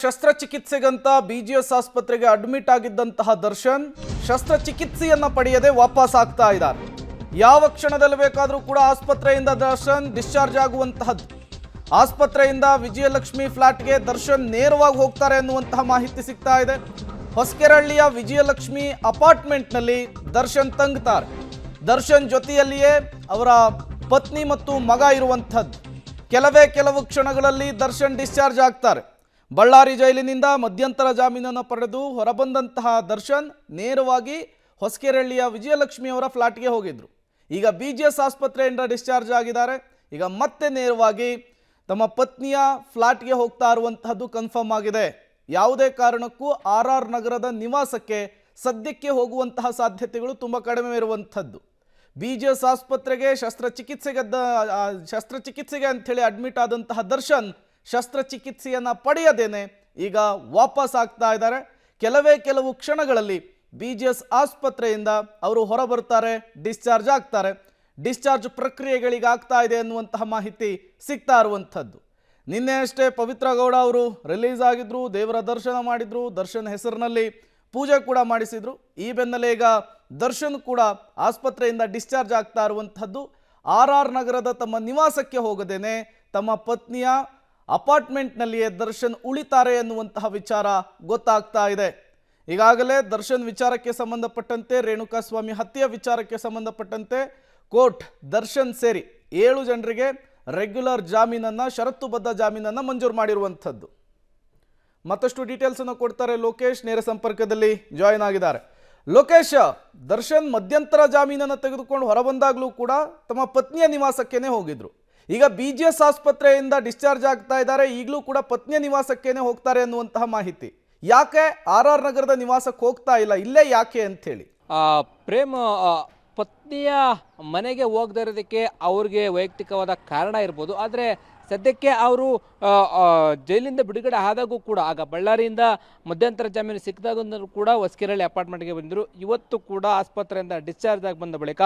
ಶಸ್ತ್ರಚಿಕಿತ್ಸೆಗಂತ BGS ಆಸ್ಪತ್ರೆಗೆ admit ಆಗಿದ್ದಂತಹ Darshan ಶಸ್ತ್ರಚಿಕಿತ್ಸೆಯನ್ನ ಪಡೆಯದೆ ವಾಪಸ್ ಆಗ್ತಾ ಇದ್ದಾರೆ. ಯಾವ ಕ್ಷಣದಲ್ಲಿ ಬೇಕಾದರೂ ಕೂಡ ಆಸ್ಪತ್ರೆಯಿಂದ ದರ್ಶನ್ ಡಿಸ್ಚಾರ್ಜ್ ಆಗುವಂತಹದ್ದು. ಆಸ್ಪತ್ರೆಯಿಂದ ವಿಜಯಲಕ್ಷ್ಮಿ ಫ್ಲಾಟ್ಗೆ ದರ್ಶನ್ ನೇರವಾಗಿ ಹೋಗ್ತಾರೆ ಅನ್ನುವಂತಹ ಮಾಹಿತಿ ಸಿಗ್ತಾ ಇದೆ. ಹೊಸಕೆರಹಳ್ಳಿಯ ವಿಜಯಲಕ್ಷ್ಮಿ ಅಪಾರ್ಟ್ಮೆಂಟ್ನಲ್ಲಿ ದರ್ಶನ್ ತಂಗ್ತಾರೆ. ದರ್ಶನ್ ಜೊತೆಯಲ್ಲಿಯೇ ಅವರ ಪತ್ನಿ ಮತ್ತು ಮಗ ಇರುವಂಥದ್ದು. ಕೆಲವು ಕ್ಷಣಗಳಲ್ಲಿ ದರ್ಶನ್ ಡಿಸ್ಚಾರ್ಜ್ ಆಗ್ತಾರೆ. ಬಳ್ಳಾರಿ ಜೈಲಿನಿಂದ ಮಧ್ಯಂತರ ಜಾಮೀನನ್ನು ಪಡೆದು ಹೊರಬಂದಂತಹ ದರ್ಶನ್ ನೇರವಾಗಿ ಹೊಸಕೆರಹಳ್ಳಿಯ ವಿಜಯಲಕ್ಷ್ಮಿ ಅವರ ಫ್ಲಾಟ್ಗೆ ಹೋಗಿದ್ರು. ಈಗ ಬಿಜಿಎಸ್ ಆಸ್ಪತ್ರೆಯಿಂದ ಡಿಸ್ಚಾರ್ಜ್ ಆಗಿದ್ದಾರೆ. ಈಗ ಮತ್ತೆ ನೇರವಾಗಿ ತಮ್ಮ ಪತ್ನಿಯ ಫ್ಲಾಟ್ಗೆ ಹೋಗ್ತಾ ಇರುವಂತಹದ್ದು ಕನ್ಫರ್ಮ್ ಆಗಿದೆ. ಯಾವುದೇ ಕಾರಣಕ್ಕೂ RR ನಗರದ ನಿವಾಸಕ್ಕೆ ಸದ್ಯಕ್ಕೆ ಹೋಗುವಂತಹ ಸಾಧ್ಯತೆಗಳು ತುಂಬ ಕಡಿಮೆ ಇರುವಂಥದ್ದು. ಬಿಜಿಎಸ್ ಆಸ್ಪತ್ರೆಗೆ ಶಸ್ತ್ರಚಿಕಿತ್ಸೆಗೆ ಅಂಥೇಳಿ ಅಡ್ಮಿಟ್ ಆದಂತಹ ದರ್ಶನ್ ಶಸ್ತ್ರಚಿಕಿತ್ಸೆಯನ್ನು ಪಡೆಯದೇನೆ ಈಗ ವಾಪಸ್ ಆಗ್ತಾ ಇದ್ದಾರೆ. ಕೆಲವು ಕ್ಷಣಗಳಲ್ಲಿ ಬಿಜಿಎಸ್ ಆಸ್ಪತ್ರೆಯಿಂದ ಅವರು ಹೊರಬರ್ತಾರೆ, ಡಿಸ್ಚಾರ್ಜ್ ಆಗ್ತಾರೆ. ಡಿಸ್ಚಾರ್ಜ್ ಪ್ರಕ್ರಿಯೆಗಳಿಗೆ ಆಗ್ತಾ ಇದೆ ಅನ್ನುವಂತಹ ಮಾಹಿತಿ ಸಿಗ್ತಾ ಇರುವಂಥದ್ದು. ನಿನ್ನೆ ಅಷ್ಟೇ ಪವಿತ್ರ ಗೌಡ ಅವರು ರಿಲೀಸ್ ಆಗಿದ್ರು, ದೇವರ ದರ್ಶನ ಮಾಡಿದ್ರು, ದರ್ಶನ್ ಹೆಸರಿನಲ್ಲಿ ಪೂಜೆ ಕೂಡ ಮಾಡಿಸಿದ್ರು. ಈ ಬೆನ್ನಲ್ಲೇ ಈಗ ದರ್ಶನ್ ಕೂಡ ಆಸ್ಪತ್ರೆಯಿಂದ ಡಿಸ್ಚಾರ್ಜ್ ಆಗ್ತಾ ಇರುವಂಥದ್ದು. RR ನಗರದ ತಮ್ಮ ನಿವಾಸಕ್ಕೆ ಹೋಗದೇನೆ ತಮ್ಮ ಪತ್ನಿಯ ಅಪಾರ್ಟ್ಮೆಂಟ್ನಲ್ಲಿಯೇ ದರ್ಶನ್ ಉಳಿತಾರೆ ಎನ್ನುವಂತಹ ವಿಚಾರ ಗೊತ್ತಾಗ್ತಾ ಇದೆ. ಈಗಾಗಲೇ ದರ್ಶನ್ ವಿಚಾರಕ್ಕೆ ಸಂಬಂಧಪಟ್ಟಂತೆ, ರೇಣುಕಾಸ್ವಾಮಿ ಹತ್ಯೆ ವಿಚಾರಕ್ಕೆ ಸಂಬಂಧಪಟ್ಟಂತೆ ಕೋರ್ಟ್ ದರ್ಶನ್ ಸೇರಿ 7 ಜನರಿಗೆ ರೆಗ್ಯುಲರ್ ಜಾಮೀನನ್ನು, ಷರತ್ತುಬದ್ಧ ಜಾಮೀನನ್ನು ಮಂಜೂರು ಮಾಡಿರುವಂಥದ್ದು. ಮತ್ತಷ್ಟು ಡೀಟೇಲ್ಸ್ ಅನ್ನು ಕೊಡ್ತಾರೆ ಲೋಕೇಶ್, ನೇರ ಸಂಪರ್ಕದಲ್ಲಿ ಜಾಯಿನ್ ಆಗಿದ್ದಾರೆ. ಲೋಕೇಶ್, ದರ್ಶನ್ ಮಧ್ಯಂತರ ಜಾಮೀನನ್ನು ತೆಗೆದುಕೊಂಡು ಹೊರಬಂದಾಗಲೂ ಕೂಡ ತಮ್ಮ ಪತ್ನಿಯ ನಿವಾಸಕ್ಕೇನೆ ಹೋಗಿದ್ರು. ಈಗ ಬಿಜಿಎಸ್ ಆಸ್ಪತ್ರೆಯಿಂದ ಡಿಸ್ಚಾರ್ಜ್ ಆಗ್ತಾ ಇದ್ದಾರೆ, ಈಗಲೂ ಕೂಡ ಪತ್ನಿಯ ನಿವಾಸಕ್ಕೇನೆ ಹೋಗ್ತಾರೆ ಅನ್ನುವಂತಹ ಮಾಹಿತಿ. ಯಾಕೆ RR ನಗರದ ನಿವಾಸಕ್ಕೆ ಹೋಗ್ತಾ ಇಲ್ಲ, ಇಲ್ಲೇ ಯಾಕೆ ಅಂಥೇಳಿ? ಪ್ರೇಮ್, ಪತ್ನಿಯ ಮನೆಗೆ ಹೋಗದೇ ಇರೋದಕ್ಕೆ ಅವ್ರಿಗೆ ವೈಯಕ್ತಿಕವಾದ ಕಾರಣ ಇರ್ಬೋದು. ಆದರೆ ಸದ್ಯಕ್ಕೆ ಅವರು ಜೈಲಿಂದ ಬಿಡುಗಡೆ ಆದಾಗೂ ಕೂಡ, ಆಗ ಬಳ್ಳಾರಿಯಿಂದ ಮಧ್ಯಂತರ ಜಾಮೀನು ಸಿಕ್ಕಿದಾಗೂ ಕೂಡ ಹೊಸಕೆರಹಳ್ಳಿ ಅಪಾರ್ಟ್ಮೆಂಟ್ಗೆ ಬಂದರು. ಇವತ್ತು ಕೂಡ ಆಸ್ಪತ್ರೆಯಿಂದ ಡಿಸ್ಚಾರ್ಜ್ ಆಗಿ ಬಂದ ಬಳಿಕ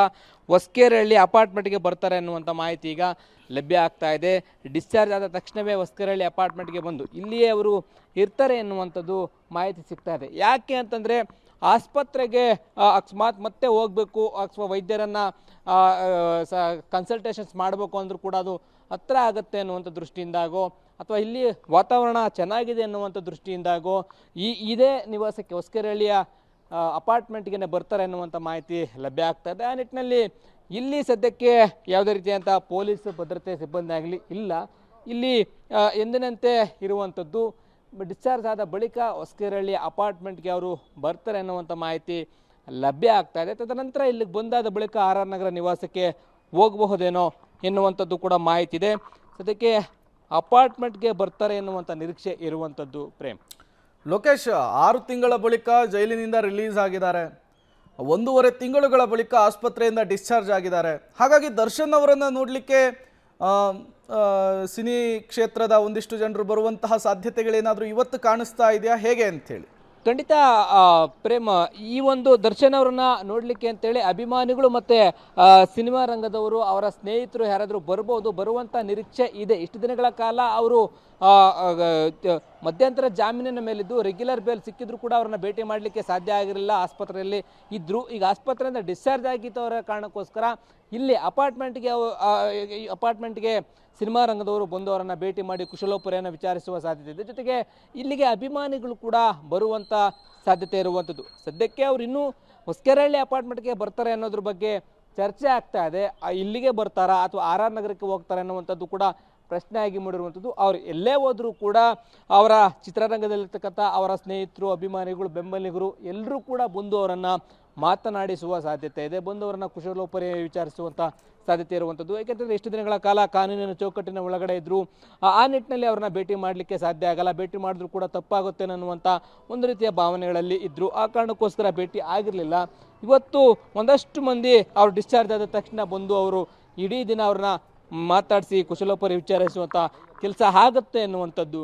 ಹೊಸಕೆರಹಳ್ಳಿ ಅಪಾರ್ಟ್ಮೆಂಟ್ಗೆ ಬರ್ತಾರೆ ಅನ್ನುವಂಥ ಮಾಹಿತಿ ಈಗ ಲಭ್ಯ ಆಗ್ತಾ ಇದೆ. ಡಿಸ್ಚಾರ್ಜ್ ಆದ ತಕ್ಷಣವೇ ಹೊಸಕೆರಹಳ್ಳಿ ಅಪಾರ್ಟ್ಮೆಂಟ್ಗೆ ಬಂದು ಇಲ್ಲಿಯೇ ಅವರು ಇರ್ತಾರೆ ಎನ್ನುವಂಥದ್ದು ಮಾಹಿತಿ ಸಿಗ್ತಾ ಇದೆ. ಯಾಕೆ ಅಂತಂದರೆ, ಆಸ್ಪತ್ರೆಗೆ ಅಕಸ್ಮಾತ್ ಮತ್ತೆ ಹೋಗಬೇಕು ಅಥವಾ ವೈದ್ಯರನ್ನು ಕನ್ಸಲ್ಟೇಷನ್ಸ್ ಮಾಡಬೇಕು ಅಂದರೂ ಕೂಡ ಅದು ಹತ್ರ ಆಗುತ್ತೆ ಅನ್ನುವಂಥ ದೃಷ್ಟಿಯಿಂದಾಗೋ ಅಥವಾ ಇಲ್ಲಿ ವಾತಾವರಣ ಚೆನ್ನಾಗಿದೆ ಅನ್ನುವಂಥ ದೃಷ್ಟಿಯಿಂದಾಗೋ ಇದೇ ನಿವಾಸಕ್ಕೆ ಹೊಸಕೆರಹಳ್ಳಿಯ ಅಪಾರ್ಟ್ಮೆಂಟ್ಗೆ ಬರ್ತಾರೆ ಅನ್ನುವಂಥ ಮಾಹಿತಿ ಲಭ್ಯ ಆಗ್ತಾ ಇದೆ. ಆ ನಿಟ್ಟಿನಲ್ಲಿ ಇಲ್ಲಿ ಸದ್ಯಕ್ಕೆ ಯಾವುದೇ ರೀತಿಯಂಥ ಪೊಲೀಸ್ ಭದ್ರತೆ ಸಿಬ್ಬಂದಿ ಆಗಲಿ ಇಲ್ಲ. ಇಲ್ಲಿ ಎಂದಿನಂತೆ ಇರುವಂಥದ್ದು. ಡಿಸ್ಚಾರ್ಜ್ ಆದ ಬಳಿಕ ಹೊಸಕೆರಹಳ್ಳಿ ಅಪಾರ್ಟ್ಮೆಂಟ್ಗೆ ಅವರು ಬರ್ತಾರೆ ಅನ್ನುವಂಥ ಮಾಹಿತಿ ಲಭ್ಯ ಆಗ್ತಾ ಇದೆ. ತದನಂತರ ಇಲ್ಲಿಗೆ ಬಂದಾದ ಬಳಿಕ RR ನಗರ ನಿವಾಸಕ್ಕೆ ಹೋಗಬಹುದೇನೋ ಎನ್ನುವಂಥದ್ದು ಕೂಡ ಮಾಹಿತಿ ಇದೆ. ಸದ್ಯಕ್ಕೆ ಅಪಾರ್ಟ್ಮೆಂಟ್ಗೆ ಬರ್ತಾರೆ ಎನ್ನುವಂಥ ನಿರೀಕ್ಷೆ ಇರುವಂಥದ್ದು. ಪ್ರೇಮ್, ಲೋಕೇಶ್, 6 ತಿಂಗಳ ಬಳಿಕ ಜೈಲಿನಿಂದ ರಿಲೀಸ್ ಆಗಿದ್ದಾರೆ. 1.5 ತಿಂಗಳುಗಳ ಬಳಿಕ ಆಸ್ಪತ್ರೆಯಿಂದ ಡಿಸ್ಚಾರ್ಜ್ ಆಗಿದ್ದಾರೆ. ಹಾಗಾಗಿ ದರ್ಶನ್ ಅವರನ್ನು ನೋಡಲಿಕ್ಕೆ ಸಿನಿ ಕ್ಷೇತ್ರದ ಒಂದಿಷ್ಟು ಜನರು ಬರುವಂತಹ ಸಾಧ್ಯತೆಗಳೇನಾದರೂ ಇವತ್ತು ಕಾಣಿಸ್ತಾ ಇದೆಯಾ, ಹೇಗೆ ಅಂಥೇಳಿ? ಖಂಡಿತ ಪ್ರೇಮ್, ಈ ಒಂದು ದರ್ಶನ್ ಅವ್ರನ್ನ ನೋಡಲಿಕ್ಕೆ ಅಂತೇಳಿ ಅಭಿಮಾನಿಗಳು ಮತ್ತು ಸಿನಿಮಾ ರಂಗದವರು, ಅವರ ಸ್ನೇಹಿತರು ಯಾರಾದರೂ ಬರುವಂಥ ನಿರೀಕ್ಷೆ ಇದೆ. ಇಷ್ಟು ದಿನಗಳ ಕಾಲ ಅವರು ಮಧ್ಯಂತರ ಜಾಮೀನಿನ ಮೇಲಿದ್ದು ರೆಗ್ಯುಲರ್ ಬೇಲ್ ಸಿಕ್ಕಿದ್ರು ಕೂಡ ಅವ್ರನ್ನ ಭೇಟಿ ಮಾಡಲಿಕ್ಕೆ ಸಾಧ್ಯ ಆಗಿರಲಿಲ್ಲ, ಆಸ್ಪತ್ರೆಯಲ್ಲಿ ಇದ್ದರು. ಈಗ ಆಸ್ಪತ್ರೆಯಿಂದ ಡಿಸ್ಚಾರ್ಜ್ ಆಗಿದ್ದವರ ಕಾರಣಕ್ಕೋಸ್ಕರ ಇಲ್ಲಿ ಅಪಾರ್ಟ್ಮೆಂಟ್ಗೆ ಸಿನಿಮಾ ರಂಗದವರು ಬಂದು ಅವರನ್ನು ಭೇಟಿ ಮಾಡಿ ಕುಶಲೋಪರಿಯನ್ನು ವಿಚಾರಿಸುವ ಸಾಧ್ಯತೆ ಇದೆ. ಜೊತೆಗೆ ಇಲ್ಲಿಗೆ ಅಭಿಮಾನಿಗಳು ಕೂಡ ಬರುವಂಥ ಸಾಧ್ಯತೆ ಇರುವಂಥದ್ದು. ಸದ್ಯಕ್ಕೆ ಅವರು ಇನ್ನೂ ಹೊಸಕೆರಹಳ್ಳಿ ಅಪಾರ್ಟ್ಮೆಂಟ್ಗೆ ಬರ್ತಾರೆ ಅನ್ನೋದ್ರ ಬಗ್ಗೆ ಚರ್ಚೆ ಆಗ್ತಾ ಇದೆ. ಇಲ್ಲಿಗೆ ಬರ್ತಾರಾ ಅಥವಾ RR ನಗರಕ್ಕೆ ಹೋಗ್ತಾರೆ ಅನ್ನುವಂಥದ್ದು ಕೂಡ ಪ್ರಶ್ನೆಯಾಗಿ ಮೂಡಿರುವಂಥದ್ದು. ಅವ್ರು ಎಲ್ಲೇ ಹೋದರೂ ಕೂಡ ಅವರ ಚಿತ್ರರಂಗದಲ್ಲಿರ್ತಕ್ಕಂಥ ಅವರ ಸ್ನೇಹಿತರು, ಅಭಿಮಾನಿಗಳು, ಬೆಂಬಲಿಗರು ಎಲ್ಲರೂ ಕೂಡ ಬಂದು ಅವರನ್ನು ಮಾತನಾಡಿಸುವ ಸಾಧ್ಯತೆ ಇದೆ, ಬಂದು ಅವರನ್ನು ಕುಶಲೋಪರಿ ವಿಚಾರಿಸುವಂಥ ಸಾಧ್ಯತೆ ಇರುವಂಥದ್ದು. ಏಕೆಂತಂದರೆ ಇಷ್ಟು ದಿನಗಳ ಕಾಲ ಕಾನೂನಿನ ಚೌಕಟ್ಟಿನ ಒಳಗಡೆ ಇದ್ದರು. ಆ ನಿಟ್ಟಿನಲ್ಲಿ ಅವ್ರನ್ನ ಭೇಟಿ ಮಾಡಲಿಕ್ಕೆ ಸಾಧ್ಯ ಆಗಲ್ಲ, ಭೇಟಿ ಮಾಡಿದ್ರೂ ಕೂಡ ತಪ್ಪಾಗುತ್ತೆ ಅನ್ನುವಂಥ ಒಂದು ರೀತಿಯ ಭಾವನೆಗಳಲ್ಲಿ ಇದ್ದರು. ಆ ಕಾರಣಕ್ಕೋಸ್ಕರ ಭೇಟಿ ಆಗಿರಲಿಲ್ಲ. ಇವತ್ತು ಒಂದಷ್ಟು ಮಂದಿ ಅವರು ಡಿಸ್ಚಾರ್ಜ್ ಆದ ತಕ್ಷಣ ಬಂದು ಅವರು ಇಡೀ ದಿನ ಅವ್ರನ್ನ ಮಾತಾಡಿಸಿ ಕುಶಲೋಪರಿ ವಿಚಾರಿಸುವಂಥ ಕೆಲಸ ಆಗುತ್ತೆ ಎನ್ನುವಂಥದ್ದು.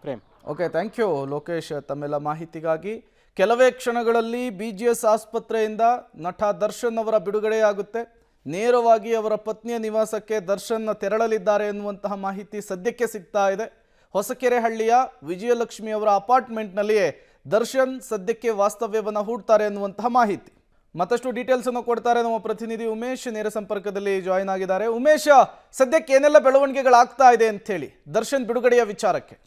Prem, okay, thank you Lokesh ತಮ್ಮೆಲ್ಲ ಮಾಹಿತಿಗಾಗಿ. ಕೆಲವೇ ಕ್ಷಣಗಳಲ್ಲಿ ಬಿಜಿಎಸ್ ಆಸ್ಪತ್ರೆಯಿಂದ ನಟ ದರ್ಶನ್ ಅವರ ಬಿಡುಗಡೆಯಾಗುತ್ತೆ. ನೇರವಾಗಿ ಅವರ ಪತ್ನಿಯ ನಿವಾಸಕ್ಕೆ ದರ್ಶನ್ ತೆರಳಲಿದ್ದಾರೆ ಎನ್ನುವಂತಹ ಮಾಹಿತಿ ಸದ್ಯಕ್ಕೆ ಸಿಗ್ತಾ ಇದೆ. ಹೊಸಕೆರೆಹಳ್ಳಿಯ ವಿಜಯಲಕ್ಷ್ಮಿ ಅವರ ಅಪಾರ್ಟ್ಮೆಂಟ್ನಲ್ಲಿಯೇ ದರ್ಶನ್ ಸದ್ಯಕ್ಕೆ ವಾಸ್ತವ್ಯವನ್ನು ಹೂಡ್ತಾರೆ ಅನ್ನುವಂತಹ ಮಾಹಿತಿ. ಮತ್ತಷ್ಟು ಡೀಟೇಲ್ಸ್ ಅನ್ನು ಕೊಡ್ತಾರೆ ನಮ್ಮ ಪ್ರತಿನಿಧಿ ಉಮೇಶ್, ನೇರ ಸಂಪರ್ಕದಲ್ಲಿ ಜಾಯಿನ್ ಆಗಿದ್ದಾರೆ. ಉಮೇಶ್, ಸದ್ಯಕ್ಕೆ ಏನೆಲ್ಲ ಬೆಳವಣಿಗೆಗಳಾಗ್ತಾ ಇದೆ ಅಂತ ಹೇಳಿ ದರ್ಶನ್ ಬಿಡುಗಡೆಯ ವಿಚಾರಕ್ಕೆ?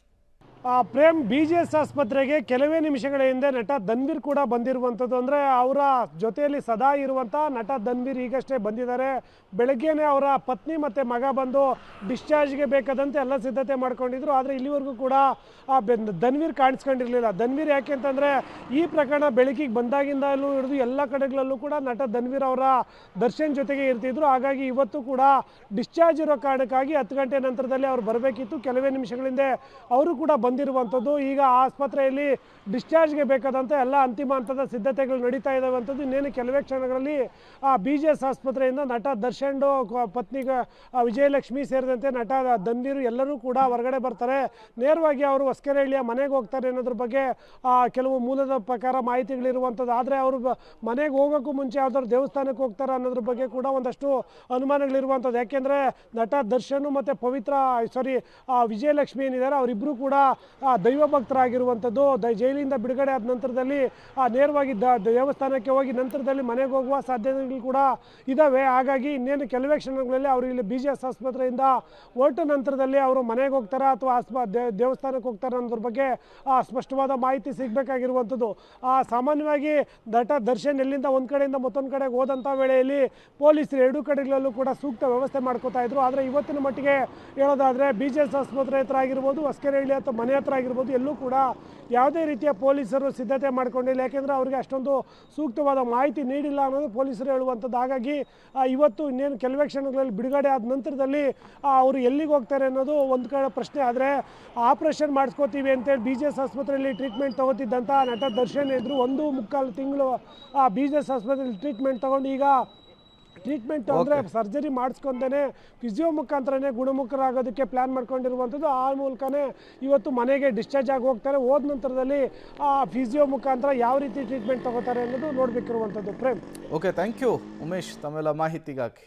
ಪ್ರೇಮ್, BGS ಆಸ್ಪತ್ರೆಗೆ ಕೆಲವೇ ನಿಮಿಷಗಳ ಹಿಂದೆ ನಟ ಧನ್ವೀರ್ ಕೂಡ ಬಂದಿರುವಂಥದ್ದು. ಅಂದರೆ ಅವರ ಜೊತೆಯಲ್ಲಿ ಸದಾ ಇರುವಂಥ ನಟ ಧನ್ವೀರ್ ಈಗಷ್ಟೇ ಬಂದಿದ್ದಾರೆ. ಬೆಳಗ್ಗೆನೇ ಅವರ ಪತ್ನಿ ಮತ್ತು ಮಗ ಬಂದು ಡಿಸ್ಚಾರ್ಜ್ಗೆ ಬೇಕಾದಂತೆ ಎಲ್ಲ ಸಿದ್ಧತೆ ಮಾಡ್ಕೊಂಡಿದ್ರು. ಆದರೆ ಇಲ್ಲಿವರೆಗೂ ಕೂಡ ಧನ್ವೀರ್ ಕಾಣಿಸ್ಕೊಂಡಿರಲಿಲ್ಲ. ಧನ್ವೀರ್ ಯಾಕೆ ಅಂತಂದರೆ ಈ ಪ್ರಕರಣ ಬೆಳಕಿಗೆ ಬಂದಾಗಿಂದಲೂ ಹಿಡಿದು ಎಲ್ಲ ಕಡೆಗಳಲ್ಲೂ ಕೂಡ ನಟ ಧನ್ವೀರ್ ಅವರ ದರ್ಶನ್ ಜೊತೆಗೆ ಇರ್ತಿದ್ರು. ಹಾಗಾಗಿ ಇವತ್ತು ಕೂಡ ಡಿಸ್ಚಾರ್ಜ್ ಇರೋ ಕಾರಣಕ್ಕಾಗಿ 10 ಗಂಟೆ ನಂತರದಲ್ಲಿ ಅವ್ರು ಬರಬೇಕಿತ್ತು. ಕೆಲವೇ ನಿಮಿಷಗಳಿಂದ ಅವರು ಕೂಡ ಬಂದಿರುವಂಥದ್ದು. ಈಗ ಆಸ್ಪತ್ರೆಯಲ್ಲಿ ಡಿಸ್ಚಾರ್ಜ್ಗೆ ಬೇಕಾದಂಥ ಎಲ್ಲ ಅಂತಿಮ ಹಂತದ ಸಿದ್ಧತೆಗಳು ನಡೀತಾ ಇದ್ದಾವಂಥದ್ದು. ಇನ್ನೇನು ಕೆಲವೇ ಕ್ಷಣಗಳಲ್ಲಿ BGS ಆಸ್ಪತ್ರೆಯಿಂದ ನಟ ದರ್ಶನ್ ಪತ್ನಿ ವಿಜಯಲಕ್ಷ್ಮಿ ಸೇರಿದಂತೆ ನಟ ಧನ್ವೀರ್ ಎಲ್ಲರೂ ಕೂಡ ಹೊರಗಡೆ ಬರ್ತಾರೆ. ನೇರವಾಗಿ ಅವರು ಹೊಸಕೆರೆಹಳ್ಳಿಯ ಮನೆಗೆ ಹೋಗ್ತಾರೆ ಅನ್ನೋದ್ರ ಬಗ್ಗೆ ಕೆಲವು ಮೂಲದ ಪ್ರಕಾರ ಮಾಹಿತಿಗಳಿರುವಂಥದ್ದು. ಆದರೆ ಅವರು ಮನೆಗೆ ಹೋಗೋಕ್ಕೂ ಮುಂಚೆ ಯಾವ್ದಾದ್ರು ದೇವಸ್ಥಾನಕ್ಕೆ ಹೋಗ್ತಾರೆ ಅನ್ನೋದ್ರ ಬಗ್ಗೆ ಕೂಡ ಒಂದಷ್ಟು ಅನುಮಾನಗಳಿರುವಂಥದ್ದು. ಯಾಕೆಂದರೆ ನಟ ದರ್ಶನ್ ಮತ್ತು ವಿಜಯಲಕ್ಷ್ಮಿ ಏನಿದ್ದಾರೆ ಅವರಿಬ್ಬರು ಕೂಡ ದೈವ ಭಕ್ತರಾಗಿರುವಂಥದ್ದು. ಜೈಲಿಂದ ಬಿಡುಗಡೆ ಆದ ನಂತರದಲ್ಲಿ ನೇರವಾಗಿ ದೇವಸ್ಥಾನಕ್ಕೆ ಹೋಗಿ ನಂತರದಲ್ಲಿ ಮನೆಗೆ ಹೋಗುವ ಸಾಧ್ಯತೆಗಳು ಕೂಡ ಇದ್ದಾವೆ. ಹಾಗಾಗಿ ಇನ್ನೇನು ಕೆಲವೇ ಕ್ಷಣಗಳಲ್ಲಿ ಅವರು ಇಲ್ಲಿ BGS ಆಸ್ಪತ್ರೆಯಿಂದ ಹೊರಟ ನಂತರದಲ್ಲಿ ಅವರು ಮನೆಗೆ ಹೋಗ್ತಾರಾ ಅಥವಾ ದೇವಸ್ಥಾನಕ್ಕೆ ಹೋಗ್ತಾರೆ ಅನ್ನೋದ್ರ ಬಗ್ಗೆ ಸ್ಪಷ್ಟವಾದ ಮಾಹಿತಿ ಸಿಗಬೇಕಾಗಿರುವಂಥದ್ದು. ಸಾಮಾನ್ಯವಾಗಿ ನಟ ದರ್ಶನ್ ಎಲ್ಲಿಂದ ಒಂದು ಕಡೆಯಿಂದ ಮತ್ತೊಂದು ಕಡೆಗೆ ಹೋದಂಥ ವೇಳೆಯಲ್ಲಿ ಪೊಲೀಸರು ಎರಡೂ ಕಡೆಗಳಲ್ಲೂ ಕೂಡ ಸೂಕ್ತ ವ್ಯವಸ್ಥೆ ಮಾಡ್ಕೋತಾ ಇದ್ರು. ಆದರೆ ಇವತ್ತಿನ ಮಟ್ಟಿಗೆ ಹೇಳೋದಾದರೆ BGS ಆಸ್ಪತ್ರೆ ಹತ್ರ ಆಗಿರ್ಬೋದು, ಹೊಸಕೆರೆಹಳ್ಳಿ ಅಥವಾ ಮನೆ ಹತ್ರ ಆಗಿರ್ಬೋದು, ಎಲ್ಲೂ ಕೂಡ ಯಾವುದೇ ರೀತಿಯ ಪೊಲೀಸರು ಸಿದ್ಧತೆ ಮಾಡ್ಕೊಂಡಿಲ್ಲ. ಯಾಕೆಂದರೆ ಅವರಿಗೆ ಅಷ್ಟೊಂದು ಸೂಕ್ತವಾದ ಮಾಹಿತಿ ನೀಡಿಲ್ಲ ಅನ್ನೋದು ಪೊಲೀಸರು ಹೇಳುವಂಥದ್ದು. ಹಾಗಾಗಿ ಇವತ್ತು ಇನ್ನೇನು ಕೆಲವೇ ಕ್ಷಣಗಳಲ್ಲಿ ಬಿಡುಗಡೆ ಆದ ನಂತರದಲ್ಲಿ ಅವರು ಎಲ್ಲಿಗೆ ಹೋಗ್ತಾರೆ ಅನ್ನೋದು ಒಂದು ಕಡೆ ಪ್ರಶ್ನೆ. ಆದರೆ ಆಪ್ರೇಷನ್ ಮಾಡಿಸ್ಕೋತೀವಿ ಅಂತೇಳಿ BGS ಆಸ್ಪತ್ರೆಯಲ್ಲಿ ಟ್ರೀಟ್ಮೆಂಟ್ ತೊಗೋತಿದ್ದಂಥ ನಟ ದರ್ಶನ್ ಇದ್ದರು 1.25 ತಿಂಗಳು BGS ಆಸ್ಪತ್ರೆಯಲ್ಲಿ ಟ್ರೀಟ್ಮೆಂಟ್ ತೊಗೊಂಡು ಈಗ ಟ್ರೀಟ್ಮೆಂಟ್ ಅಂದರೆ ಸರ್ಜರಿ ಮಾಡಿಸ್ಕೊಂಡೇ ಫಿಸಿಯೋ ಮುಖಾಂತರನೇ ಗುಣಮುಖರಾಗೋದಕ್ಕೆ ಪ್ಲ್ಯಾನ್ ಮಾಡ್ಕೊಂಡಿರುವಂಥದ್ದು. ಆ ಮೂಲಕನೇ ಇವತ್ತು ಮನೆಗೆ ಡಿಸ್ಚಾರ್ಜ್ ಆಗಿ ಹೋಗ್ತಾರೆ. ಹೋದ ನಂತರದಲ್ಲಿ ಫಿಸಿಯೋ ಮುಖಾಂತರ ಯಾವ ರೀತಿ ಟ್ರೀಟ್ಮೆಂಟ್ ತೊಗೋತಾರೆ ಅನ್ನೋದು ನೋಡಬೇಕಿರುವಂಥದ್ದು. Prem, okay, thank you Umesh ತಮ್ಮೆಲ್ಲ ಮಾಹಿತಿಗಾಗಿ.